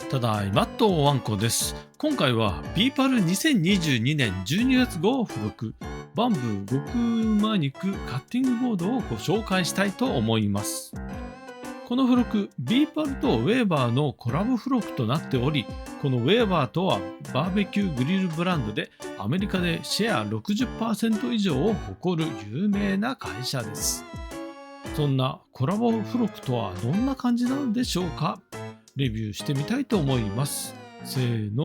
ただいまとワンコです。今回はビーパル2022年12月号付録バンブー極うま肉カッティングボードをご紹介したいと思います。この付録、ビーパルとウェーバーのコラボ付録となっており、このウェーバーとはバーベキューグリルブランドでアメリカでシェア 60% 以上を誇る有名な会社です。そんなコラボ付録とはどんな感じなのでしょうか。レビューしてみたいと思います。せーの。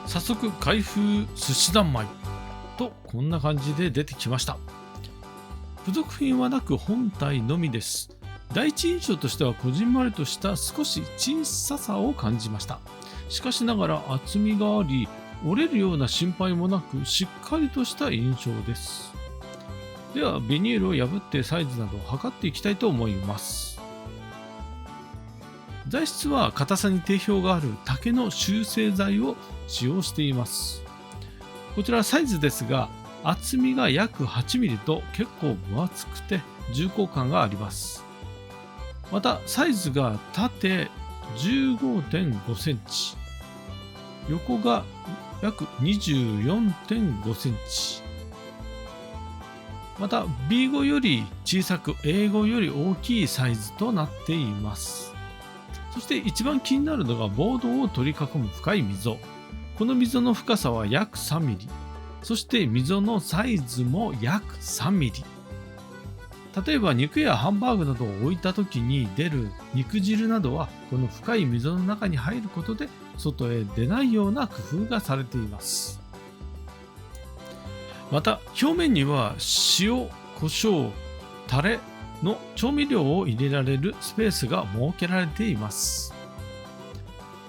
早速開封寿司三昧とこんな感じで出てきました。付属品はなく本体のみです。第一印象としてはこじんまりとした少し小ささを感じました。しかしながら厚みがあり、折れるような心配もなくしっかりとした印象です。ではビニールを破ってサイズなどを測っていきたいと思います。材質は硬さに定評がある竹の修正材を使用しています。こちらサイズですが、厚みが約 8mm と結構分厚くて重厚感があります。またサイズが縦 15.5 センチ、横が約 24.5 センチ。また B5 より小さく A5 より大きいサイズとなっています。そして一番気になるのがボードを取り囲む深い溝。この溝の深さは約 3mm。そして溝のサイズも約 3mm。例えば肉やハンバーグなどを置いた時に出る肉汁などはこの深い溝の中に入ることで外へ出ないような工夫がされています。また表面には塩、胡椒、タレの調味料を入れられるスペースが設けられています。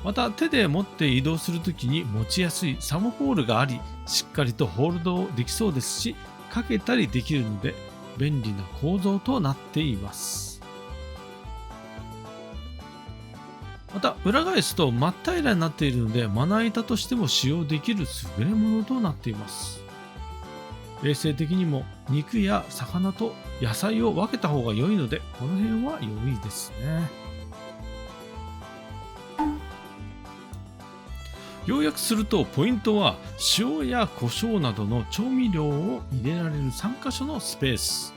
また手で持って移動するときに持ちやすいサムホールがあり、しっかりとホールドできそうですし、かけたりできるので便利な構造となっています。また裏返すと真っ平らになっているので、まな板としても使用できる優れものとなっています。衛生的にも肉や魚と野菜を分けた方が良いので、この辺は良いですね。要約するとポイントは塩や胡椒などの調味料を入れられる3箇所のスペース、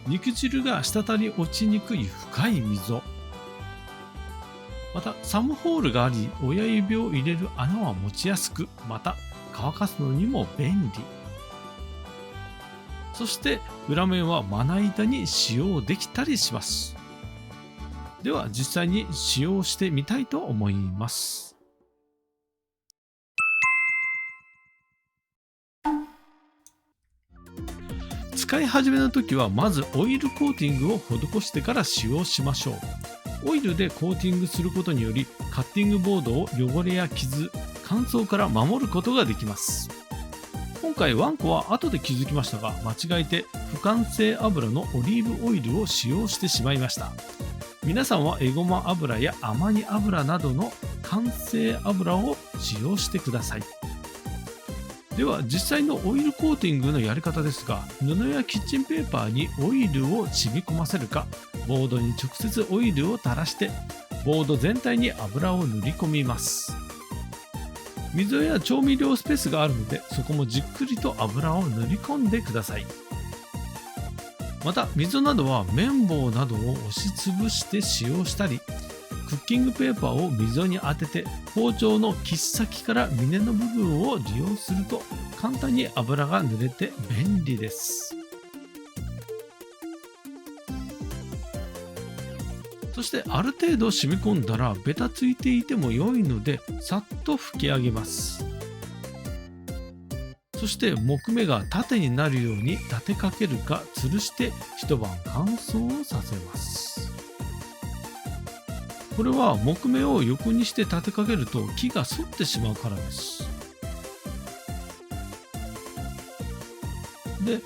肉汁が滴り落ちにくい深い溝、またサムホールがあり親指を入れる穴は持ちやすく、また乾かすのにも便利。そして裏面はまな板に使用できたりします。では実際に使用してみたいと思います。使い始めの時はまずオイルコーティングを施してから使用しましょう。オイルでコーティングすることによりカッティングボードを汚れや傷、乾燥から守ることができます。今回ワンコは後で気づきましたが、間違えて不完成油のオリーブオイルを使用してしまいました。皆さんはエゴマ油やアマニ油などの完成油を使用してください。では実際のオイルコーティングのやり方ですが、布やキッチンペーパーにオイルを染み込ませるか、ボードに直接オイルを垂らしてボード全体に油を塗り込みます。溝や調味料スペースがあるので、そこもじっくりと油を塗り込んでください。また溝などは綿棒などを押しつぶして使用したり、クッキングペーパーを溝に当てて包丁の切っ先から峰の部分を利用すると簡単に油が塗れて便利です。そしてある程度染み込んだらベタついていても良いのでさっと拭き上げます。そして木目が縦になるように立てかけるか吊るして一晩乾燥をさせます。これは木目を横にして立てかけると木が反ってしまうからです。で、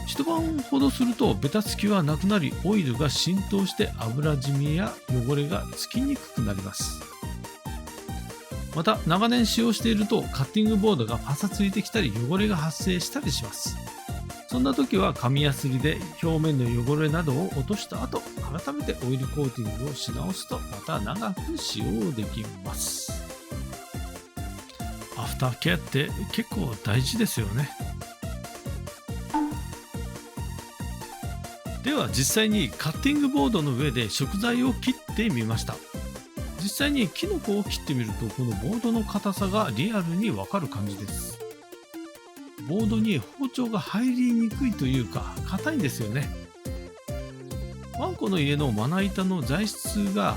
一晩ほどするとベタつきはなくなり、オイルが浸透して油染みや汚れがつきにくくなります。また長年使用しているとカッティングボードがパサついてきたり汚れが発生したりします。そんな時は紙やすりで表面の汚れなどを落とした後、改めてオイルコーティングをし直すとまた長く使用できます。アフターケアって結構大事ですよね。では実際にカッティングボードの上で食材を切ってみました。実際にキノコを切ってみると、このボードの硬さがリアルにわかる感じです。ボードに包丁が入りにくいというか、硬いんですよね。ワンコの家のまな板の材質が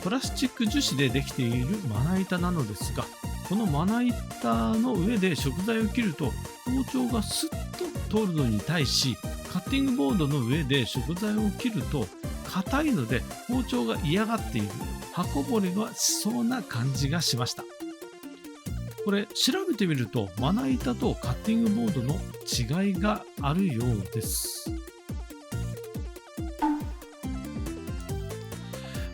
プラスチック樹脂でできているまな板なのですが、このまな板の上で食材を切ると包丁がスッと通るのに対し、カッティングボードの上で食材を切ると硬いので包丁が嫌がっている、刃こぼれがしそうな感じがしました。これ調べてみると、まな板とカッティングボードの違いがあるようです。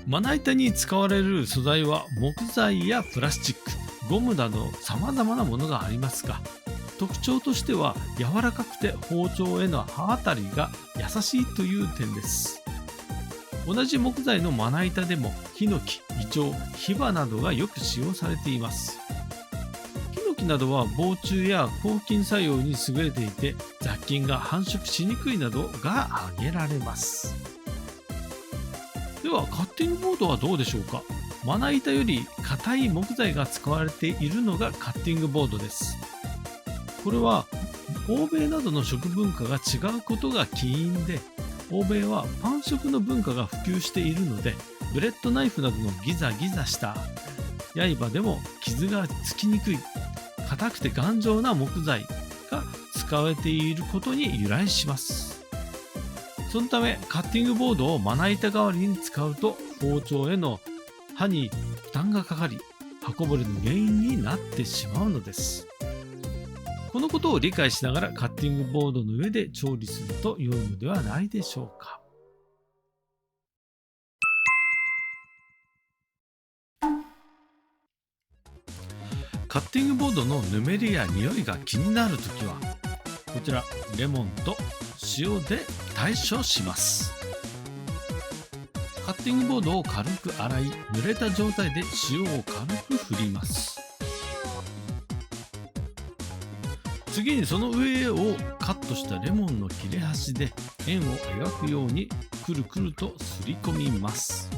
まな板に使われる素材は木材やプラスチック、ゴムなど様々なものがありますが、特徴としては柔らかくて包丁への刃当たりが優しいという点です。同じ木材のまな板でもヒノキ、イチョウ、ヒバなどがよく使用されています。ヒノキなどは防虫や抗菌作用に優れていて、雑菌が繁殖しにくいなどが挙げられます。ではカッティングボードはどうでしょうか。まな板より硬い木材が使われているのがカッティングボードです。これは欧米などの食文化が違うことが起因で、欧米はパン食の文化が普及しているので、ブレッドナイフなどのギザギザした刃でも傷がつきにくい、硬くて頑丈な木材が使われていることに由来します。そのためカッティングボードをまな板代わりに使うと、包丁への刃に負担がかかり、刃こぼれの原因になってしまうのです。このことを理解しながらカッティングボードの上で調理すると良いのではないでしょうか。カッティングボードのぬめりや匂いが気になるときは、こちらレモンと塩で対処します。カッティングボードを軽く洗い、濡れた状態で塩を軽く振ります。次にその上をカットしたレモンの切れ端で円を描くようにくるくるとすり込みます。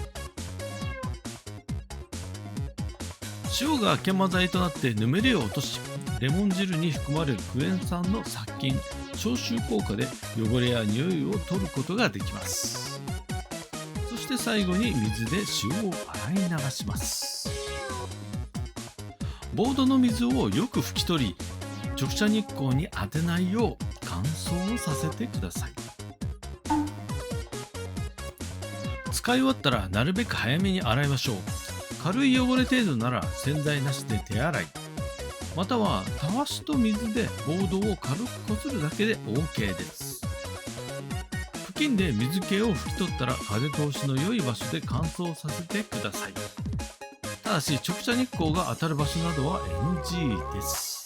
塩が研磨剤となってぬめりを落とし、レモン汁に含まれるクエン酸の殺菌・消臭効果で汚れや匂いを取ることができます。そして最後に水で塩を洗い流します。ボードの水をよく拭き取り、直射日光に当てないよう乾燥させてください。使い終わったらなるべく早めに洗いましょう。軽い汚れ程度なら洗剤なしで手洗い、またはたわしと水でボードを軽くこするだけで OK です。布巾で水気を拭き取ったら風通しの良い場所で乾燥させてください。ただし直射日光が当たる場所などは NG です。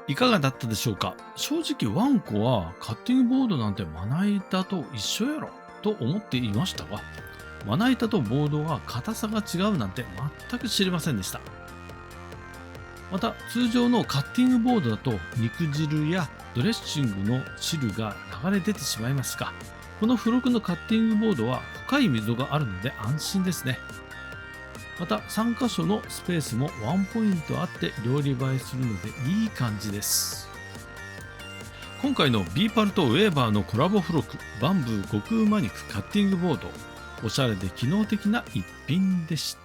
いかがだったでしょうか。正直ワンコはカッティングボードなんてまな板と一緒やろと思っていましたが、まな板とボードは硬さが違うなんて全く知りませんでした。また通常のカッティングボードだと肉汁やドレッシングの汁が流れ出てしまいますが、この付録のカッティングボードは深い溝があるので安心ですね。また3箇所のスペースもワンポイントあって料理映えするのでいい感じです。今回のビーパルとウェーバーのコラボ付録バンブー極うま肉カッティングボード、おしゃれで機能的な一品でした。